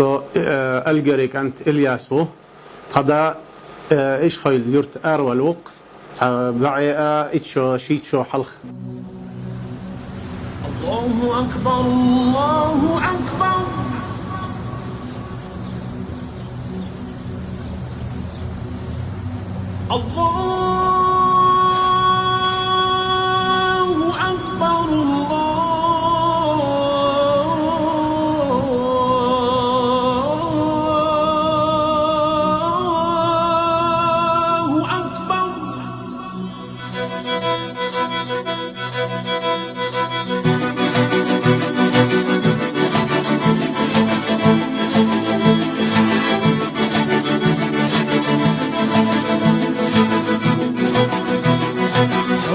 الجريك أنت إلياسو قدا إيش خيل يرت أرولوق بعي إتشو شيتشو حلخ. الله أكبر الله أكبر. الله أكبر الله أكبر.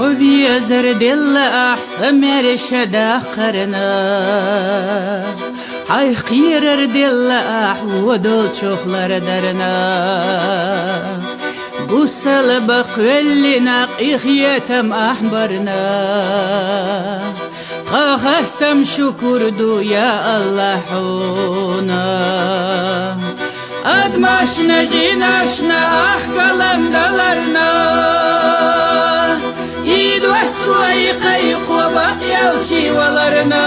وفي زرد الأحسن مرشد آخرنا حي خير ردل أحودل شخلر درنا بوسل بقولنا قيخيتم أحبرنا قاخستم شكر دو يا الله حونا أدمشنا جيناشنا أحكلم دلرنا يد وسوي قيق وبقي وشي ولرنا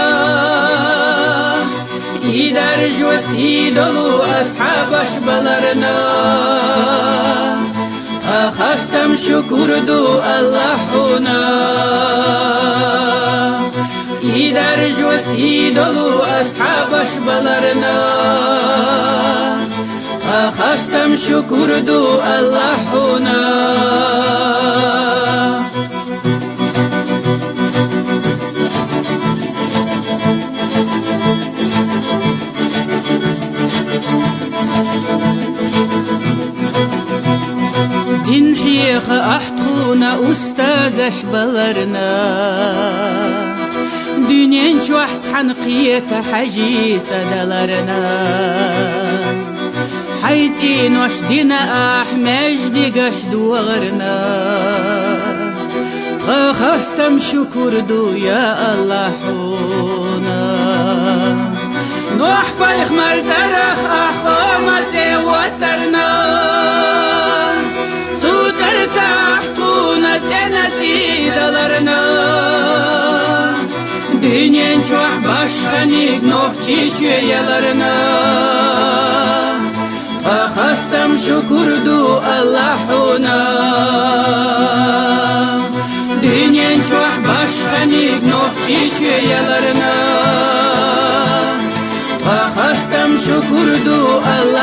يدرج وسيدلو أصحاب أشبلرنا أخستم شكر دو الله حونا يدرج وسيدلو أصحاب أشبلرنا أخستم شكر دو الله حونا إنحيخ أحتونا أستاذ أشبلرنا دنيا شوحت حنقية حجيت دلرنا حيتين وشدنا أحمج قش دوغرنا خاستم شكر دو يا الله حونا نوح بايخ مرترخ أخوامتي وترنا Dünyen çok başkanık nohçi çüyelerine Ahastam şukurdu Allah'una Dünyen çok başkanık nohçi çüyelerine Ahastam şukurdu Allah'una